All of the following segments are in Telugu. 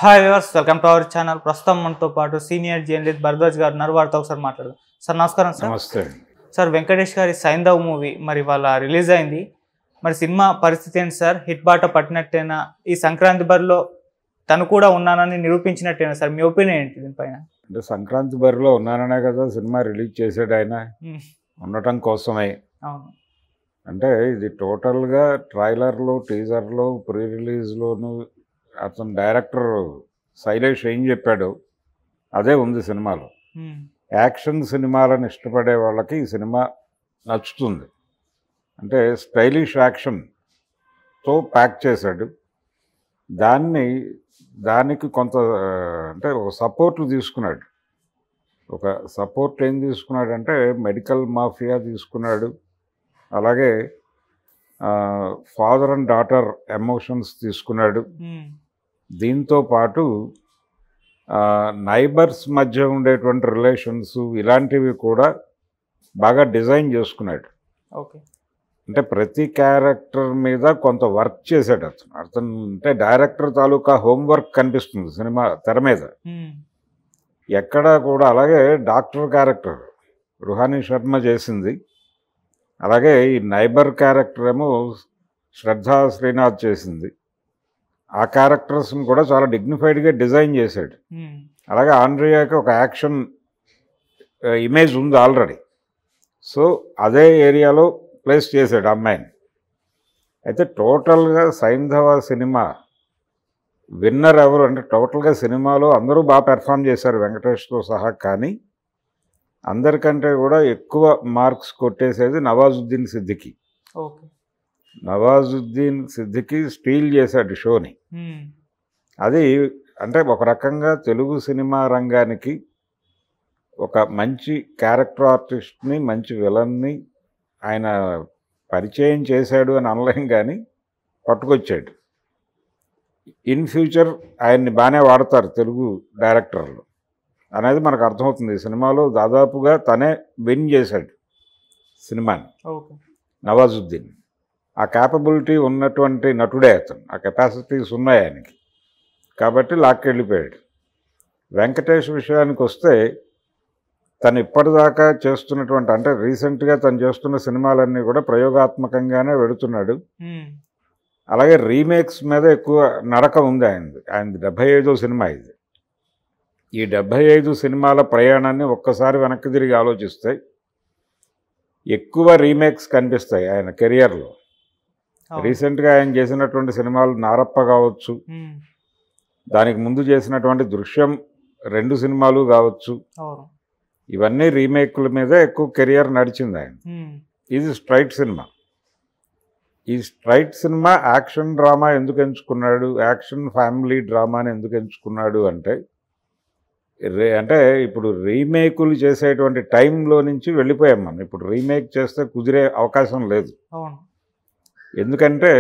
Hi viewers, welcome to our channel. ప్రస్తుతం మనతో పాటు సీనియర్ జర్నలిస్ట్ భరద్వాజ్ గారు ఉన్నారు. వారితో ఒకసారి మాట్లాడదాం. సార్ నమస్కారం. సార్ నమస్తే. సార్ వెంకటేష్ గారి సైంధవ్ మూవీ మరి వాళ్ళ రిలీజ్ అయింది. మరి సినిమా పరిస్థితి ఏంటి సార్? హిట్ బాట పట్టినట్టేనా? ఈ సంక్రాంతి బరిలో తను కూడా ఉన్నానని నిరూపించినట్టేనా సార్? మీ ఒపీనియన్ ఏంటి దీనిపైన? అంటే సంక్రాంతి బరిలో ఉన్నాననే కదా సినిమా రిలీజ్ చేసాడు ఆయన, ఉండటం కోసమే. అవును. అంటే ఇది టోటల్గా ట్రైలర్లో, టీజర్లో, ప్రీ రిలీజ్లోను అతను డైరెక్టర్ శైలేష్ ఏం చెప్పాడు అదే ఉంది సినిమాలో. యాక్షన్ సినిమాలను ఇష్టపడే వాళ్ళకి ఈ సినిమా నచ్చుతుంది. అంటే స్టైలిష్ యాక్షన్తో ప్యాక్ చేశాడు. దానికి కొంత అంటే ఒక సపోర్ట్ తీసుకున్నాడు. ఒక సపోర్ట్ ఏం తీసుకున్నాడంటే మెడికల్ మాఫియా తీసుకున్నాడు. అలాగే ఫాదర్ అండ్ డాటర్ ఎమోషన్స్ తీసుకున్నాడు. దీంతో పాటు నైబర్స్ మధ్య ఉండేటువంటి రిలేషన్స్ ఇలాంటివి కూడా బాగా డిజైన్ చేసుకున్నాడు. ఓకే. అంటే ప్రతి క్యారెక్టర్ మీద కొంత వర్క్ చేశాడు అతను. అంటే డైరెక్టర్ తాలూకా హోంవర్క్ కనిపిస్తుంది సినిమా తెర మీద ఎక్కడా కూడా. అలాగే డాక్టర్ క్యారెక్టర్ రుహానీ శర్మ చేసింది. అలాగే ఈ నైబర్ క్యారెక్టర్ ఏమో శ్రద్ధా శ్రీనాథ్ చేసింది. ఆ క్యారెక్టర్స్ని కూడా చాలా డిగ్నిఫైడ్గా డిజైన్ చేశాడు. అలాగే ఆండ్రియాకి ఒక యాక్షన్ ఇమేజ్ ఉంది ఆల్రెడీ. సో అదే ఏరియాలో ప్లేస్ చేశాడు అమ్మాయిని. అయితే టోటల్గా సైంధవ సినిమా విన్నర్ ఎవరు అంటే టోటల్గా సినిమాలో అందరూ బాగా పెర్ఫామ్ చేశారు వెంకటేష్తో సహా. కానీ అందరికంటే కూడా ఎక్కువ మార్క్స్ కొట్టేసేది నవాజుద్దీన్ సిద్దికీ. ఓకే. నవాజుద్దీన్ సిద్దికీ స్టీల్ చేశాడు షోని. అది అంటే ఒక రకంగా తెలుగు సినిమా రంగానికి ఒక మంచి క్యారెక్టర్ ఆర్టిస్ట్ని, మంచి విలన్ని ఆయన పరిచయం చేశాడు అని అనలేం, కానీ పట్టుకొచ్చాడు. ఇన్ ఫ్యూచర్ ఆయన్ని బాగానే వాడతారు తెలుగు డైరెక్టర్లు అనేది మనకు అర్థమవుతుంది. ఈ సినిమాలో దాదాపుగా తనే విన్ చేశాడు సినిమాని. ఓకే. నవాజుద్దీన్ ఆ క్యాపబిలిటీ ఉన్నటువంటి నటుడే అతను. ఆ కెపాసిటీస్ ఉన్నాయి ఆయనకి, కాబట్టి లాక్కెళ్ళిపోయాడు. వెంకటేష్ విషయానికి వస్తే తను ఇప్పటిదాకా చేస్తున్నటువంటి అంటే రీసెంట్గా తను చేస్తున్న సినిమాలన్నీ కూడా ప్రయోగాత్మకంగానే వెళుతున్నాడు. అలాగే రీమేక్స్ మీద ఎక్కువ నడక ఉంది ఆయనది. 75వ సినిమా ఇది. ఈ 75 సినిమాల ప్రయాణాన్ని ఒక్కసారి వెనక్కి తిరిగి ఆలోచిస్తే ఎక్కువ రీమేక్స్ కనిపిస్తాయి ఆయన కెరియర్లో. రీసెంట్గా ఆయన చేసినటువంటి సినిమాలు నారప్ప కావచ్చు, దానికి ముందు చేసినటువంటి దృశ్యం 2 సినిమాలు కావచ్చు, ఇవన్నీ రీమేక్ల మీద ఎక్కువ కెరియర్ నడిచింది ఆయన. ఇది స్ట్రైట్ సినిమా. ఈ స్ట్రైట్ సినిమా యాక్షన్ డ్రామా ఎందుకు ఎంచుకున్నాడు, యాక్షన్ ఫ్యామిలీ డ్రామాని ఎందుకు ఎంచుకున్నాడు అంటే అంటే ఇప్పుడు రీమేకులు చేసేటువంటి టైంలో నుంచి వెళ్ళిపోయాం మనం. ఇప్పుడు రీమేక్ చేస్తే కుదిరే అవకాశం లేదు. ఎందుకంటే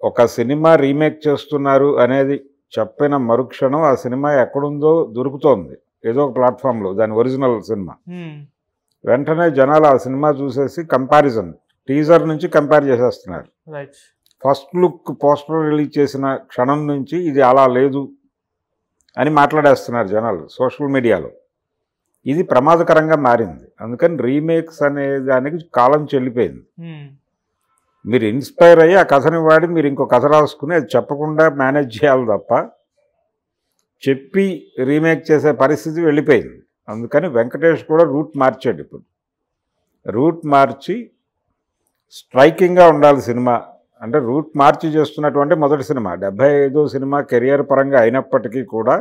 ఒక సినిమా రీమేక్ చేస్తున్నారు అనేది చెప్పిన మరుక్షణం ఆ సినిమా ఎక్కడుందో దొరుకుతోంది ఏదో ఒక ప్లాట్ఫామ్లో, దాని ఒరిజినల్ సినిమా. వెంటనే జనాలు ఆ సినిమా చూసేసి కంపారిజన్ టీజర్ నుంచి కంపేర్ చేసేస్తున్నారు. ఫస్ట్ లుక్ పోస్టర్ రిలీజ్ చేసిన క్షణం నుంచి ఇది అలా లేదు అని మాట్లాడేస్తున్నారు జనాలు సోషల్ మీడియాలో. ఇది ప్రమాదకరంగా మారింది. అందుకని రీమేక్స్ అనే దానికి కాలం చెల్లిపోయింది. మీరు ఇన్స్పైర్ అయ్యి ఆ కథని వాడి మీరు ఇంకో కథ రాసుకుని అది చెప్పకుండా మేనేజ్ చేయాలి తప్ప చెప్పి రీమేక్ చేసే పరిస్థితి వెళ్ళిపోయింది. అందుకని వెంకటేష్ కూడా రూట్ మార్చాడు. ఇప్పుడు రూట్ మార్చి స్ట్రైకింగ్గా ఉండాలి సినిమా అంటే రూట్ మార్చి చేస్తున్నటువంటి మొదటి సినిమా. 75వ సినిమా కెరియర్ పరంగా అయినప్పటికీ కూడా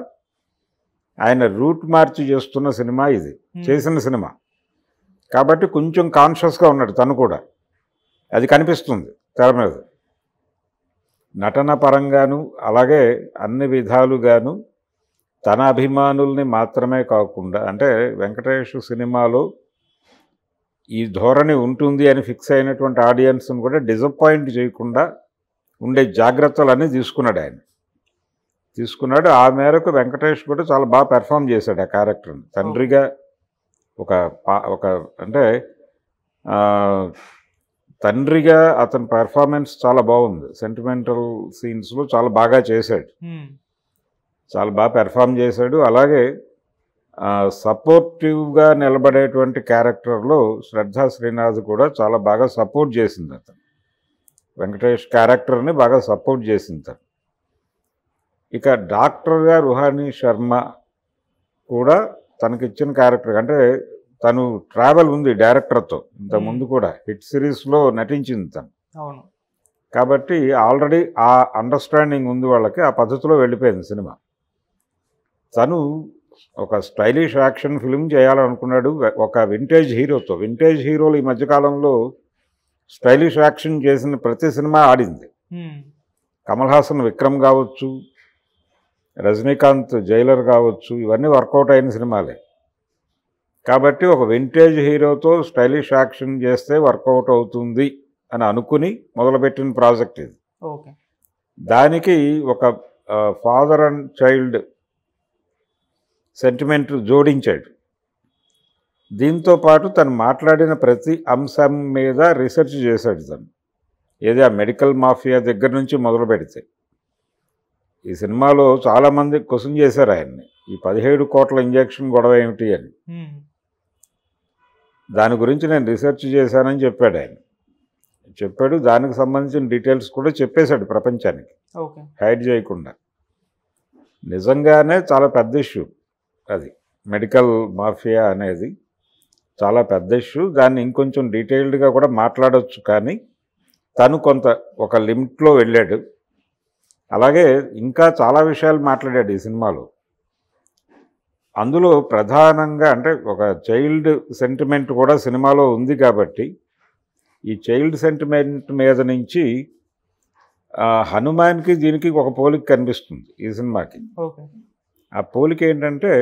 ఆయన రూట్ మార్చి చేస్తున్న సినిమా ఇది, చేసిన సినిమా. కాబట్టి కొంచెం కాన్షియస్గా ఉన్నాడు తను కూడా. అది కనిపిస్తుంది తెర మీద. నటన పరంగాను అలాగే అన్ని విధాలుగాను తన అభిమానుల్ని మాత్రమే కాకుండా అంటే వెంకటేష్ సినిమాలో ఈ ధోరణి ఉంటుంది అని ఫిక్స్ అయినటువంటి ఆడియన్స్ని కూడా డిసప్పాయింట్ చేయకుండా ఉండే జాగ్రత్తలన్నీ తీసుకున్నాడు ఆయన. ఆ మేరకు వెంకటేష్ కూడా చాలా బాగా పెర్ఫామ్ చేశాడు ఆ క్యారెక్టర్ని. తండ్రిగా ఒక అంటే తండ్రిగా అతని పెర్ఫార్మెన్స్ చాలా బాగుంది. సెంటిమెంటల్ సీన్స్లో చాలా బాగా చేశాడు. చాలా బాగా పెర్ఫామ్ చేశాడు. అలాగే సపోర్టివ్గా నిలబడేటువంటి క్యారెక్టర్లో శ్రద్ధా శ్రీనాథ్ కూడా చాలా బాగా సపోర్ట్ చేసింది. అతను వెంకటేష్ క్యారెక్టర్ని బాగా సపోర్ట్ చేసింది తను. ఇక డాక్టర్గా రుహానీ శర్మ కూడా తనకిచ్చిన క్యారెక్టర్, అంటే తను ట్రావెల్ ఉంది డైరెక్టర్తో ఇంతకుముందు కూడా హిట్ సిరీస్లో నటించింది తను. అవును. కాబట్టి ఆల్రెడీ ఆ అండర్స్టాండింగ్ ఉంది వాళ్ళకి, ఆ పద్ధతిలో వెళ్ళిపోయింది సినిమా. తను ఒక స్టైలిష్ యాక్షన్ ఫిల్మ్ చేయాలనుకున్నాడు ఒక వింటేజ్ హీరోతో. వింటేజ్ హీరోలు ఈ మధ్యకాలంలో స్టైలిష్ యాక్షన్ చేసిన ప్రతి సినిమా ఆడింది. కమల్ హాసన్ విక్రమ్ కావచ్చు, రజనీకాంత్ జైలర్ కావచ్చు, ఇవన్నీ వర్కౌట్ అయిన సినిమాలే. కాబట్టి ఒక వింటేజ్ హీరోతో స్టైలిష్ యాక్షన్ చేస్తే వర్కౌట్ అవుతుంది అని అనుకుని మొదలుపెట్టిన ప్రాజెక్ట్ ఇది. ఓకే. దానికి ఒక ఫాదర్ అండ్ చైల్డ్ సెంటిమెంట్ జోడించాడు. దీంతో పాటు తను మాట్లాడిన ప్రతి అంశం మీద రీసెర్చ్ చేశాడు తను. ఏది ఆ మెడికల్ మాఫియా దగ్గర నుంచి మొదలు పెడితే ఈ సినిమాలో చాలామంది క్వశ్చన్ చేశారు ఆయన్ని, ఈ 17 కోట్ల ఇంజెక్షన్ గొడవ ఏమిటి అని. దాని గురించి నేను రీసెర్చ్ చేశానని చెప్పాడు ఆయన. చెప్పాడు, దానికి సంబంధించిన డీటెయిల్స్ కూడా చెప్పేశాడు ప్రపంచానికి, హైడ్ చేయకుండా. నిజంగానే చాలా పెద్ద ఇష్యూ అది, మెడికల్ మాఫియా అనేది చాలా పెద్ద ఇష్యూ. దాన్ని ఇంకొంచెం డీటెయిల్డ్గా కూడా మాట్లాడవచ్చు, కానీ తను కొంత ఒక లిమిట్లో వెళ్ళాడు. అలాగే ఇంకా చాలా విషయాలు మాట్లాడాడు ఈ సినిమాలో. అందులో ప్రధానంగా అంటే ఒక చైల్డ్ సెంటిమెంట్ కూడా సినిమాలో ఉంది కాబట్టి ఈ చైల్డ్ సెంటిమెంట్ మీద నుంచి హనుమాన్కి దీనికి ఒక పోలిక కనిపిస్తుంది ఈ సినిమాకి. ఆ పోలిక ఏంటంటే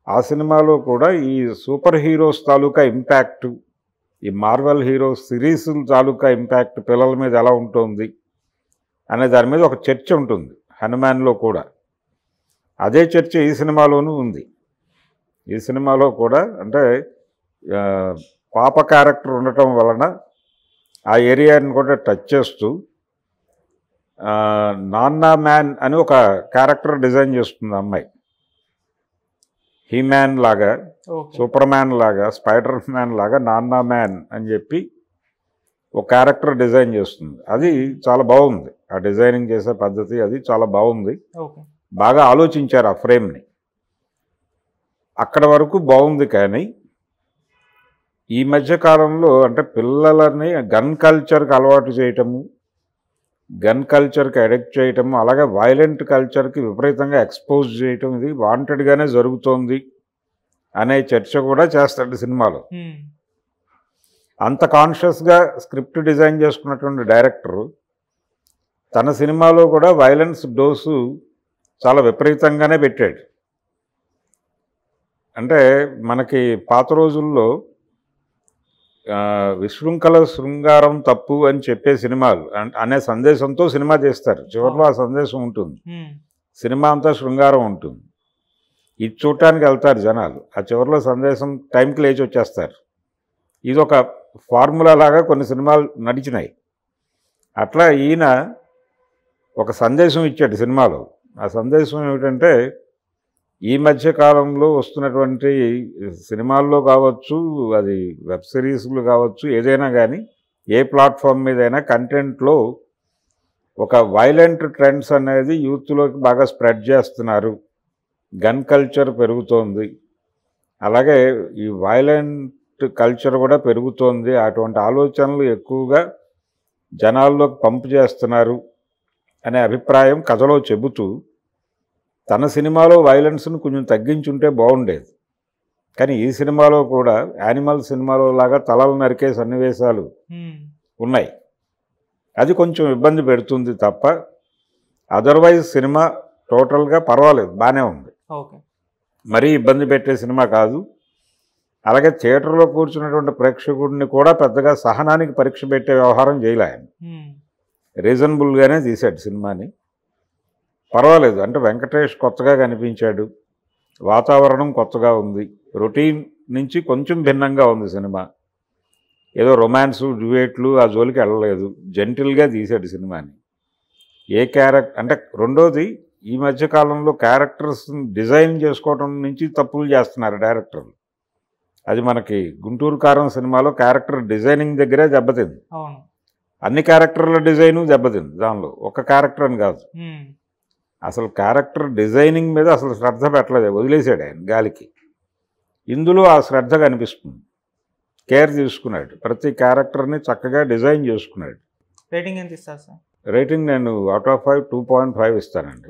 ఆ సినిమాలో కూడా ఈ సూపర్ హీరోస్ తాలూకా ఇంపాక్ట్, ఈ మార్వెల్ హీరోస్ సిరీస్ తాలూకా ఇంపాక్ట్ పిల్లల మీద ఎలా ఉంటుంది అనే దాని మీద ఒక చర్చ ఉంటుంది హనుమాన్లో కూడా. అదే చర్చ ఈ సినిమాలోనూ ఉంది. ఈ సినిమాలో కూడా అంటే పాప క్యారెక్టర్ ఉండటం వలన ఆ ఏరియాని కూడా టచ్ చేస్తూ నాన్నా మ్యాన్ అని ఒక క్యారెక్టర్ డిజైన్ చేస్తుంది అమ్మాయి. హీ మ్యాన్ లాగా, సూపర్ మ్యాన్ లాగా, స్పైడర్ మ్యాన్ లాగా నాన్నా మ్యాన్ అని చెప్పి ఒక క్యారెక్టర్ డిజైన్ చేస్తుంది. అది చాలా బాగుంది, ఆ డిజైనింగ్ చేసే పద్ధతి అది చాలా బాగుంది. బాగా ఆలోచించారు ఆ ఫ్రేమ్ని. అక్కడ వరకు బాగుంది. కానీ ఈ మధ్యకాలంలో అంటే పిల్లలని గన్ కల్చర్కి అలవాటు చేయటము, గన్ కల్చర్కి అడిక్ట్ చేయటము, అలాగే వైలెంట్ కల్చర్కి విపరీతంగా ఎక్స్పోజ్ చేయటం, ఇది వాంటెడ్గానే జరుగుతోంది అనే చర్చ కూడా చేస్తాడు సినిమాలో. అంత కాన్షియస్గా స్క్రిప్ట్ డిజైన్ చేసుకున్నటువంటి డైరెక్టరు తన సినిమాలో కూడా వైలెన్స్ డోసు చాలా విపరీతంగానే పెట్టాడు. అంటే మనకి పాత రోజుల్లో విశృంఖల శృంగారం తప్పు అని చెప్పే సినిమాలు అనే సందేశంతో సినిమా చేస్తారు. చివరిలో ఆ సందేశం ఉంటుంది, సినిమా అంతా శృంగారం ఉంటుంది. ఇది చూడటానికి వెళ్తారు జనాలు, ఆ చివరిలో సందేశం టైంకి లేచి వచ్చేస్తారు. ఇది ఒక ఫార్ములా లాగా కొన్ని సినిమాలు నడిచినాయి. అట్లా ఈయన ఒక సందేశం ఇచ్చాడు సినిమాలో. ఆ సందేశం ఏమిటంటే ఈ మధ్య కాలంలో వస్తున్నటువంటి సినిమాల్లో కావచ్చు, అది వెబ్ సిరీస్లు కావచ్చు, ఏదైనా కానీ ఏ ప్లాట్ఫామ్ మీదైనా కంటెంట్లో ఒక వైలెంట్ ట్రెండ్స్ అనేది యూత్లోకి బాగా స్ప్రెడ్ చేస్తున్నారు. గన్ కల్చర్ పెరుగుతోంది, అలాగే ఈ వైలెంట్ కల్చర్ కూడా పెరుగుతోంది. అటువంటి ఆలోచనలు ఎక్కువగా జనాల్లోకి పంపు చేస్తున్నారు అనే అభిప్రాయం కథలో చెబుతూ తన సినిమాలో వైలెన్స్ను కొంచెం తగ్గించుంటే బాగుండేది. కానీ ఈ సినిమాలో కూడా యానిమల్ సినిమాలో లాగా తలలు నరికే సన్నివేశాలు ఉన్నాయి. అది కొంచెం ఇబ్బంది పెడుతుంది తప్ప అదర్వైజ్ సినిమా టోటల్గా పర్వాలేదు, బాగానే ఉంది. మరీ ఇబ్బంది పెట్టే సినిమా కాదు. అలాగే థియేటర్లో కూర్చున్నటువంటి ప్రేక్షకుడిని కూడా పెద్దగా సహనానికి పరీక్ష పెట్టే వ్యవహారం చేయలే ఆయన. రీజనబుల్గానే తీశాడు సినిమాని, పర్వాలేదు. అంటే వెంకటేష్ కొత్తగా కనిపించాడు, వాతావరణం కొత్తగా ఉంది, రొటీన్ నుంచి కొంచెం భిన్నంగా ఉంది సినిమా. ఏదో రొమాన్సు డ్యూయేట్లు ఆ జోలికి వెళ్ళలేదు, జెంటిల్గా తీశాడు సినిమాని. ఏ క్యారెక్టర్ అంటే రెండోది ఈ మధ్య కాలంలో క్యారెక్టర్స్ డిజైన్ చేసుకోవడం నుంచి తప్పులు చేస్తున్నారు డైరెక్టర్లు. అది మనకి గుంటూరు కారం సినిమాలో క్యారెక్టర్ డిజైనింగ్ దగ్గరే దెబ్బతింది. అవును. అన్ని క్యారెక్టర్ల డిజైను దెబ్బతింది. దానిలో ఒక క్యారెక్టర్ అని కాదు, అసలు క్యారెక్టర్ డిజైనింగ్ మీద అసలు శ్రద్ధ పెట్టలేదు, వదిలేశాడు ఆయన గాలికి. ఇందులో ఆ శ్రద్ధ కనిపిస్తుంది. కేర్ తీసుకున్నాడు, ప్రతి క్యారెక్టర్ని చక్కగా డిజైన్ చేసుకున్నాడు. రేటింగ్ ఎంత ఇస్తారు సార్? రేటింగ్ నేను అవుట్ ఆఫ్ 5 2.5 ఇస్తానండి.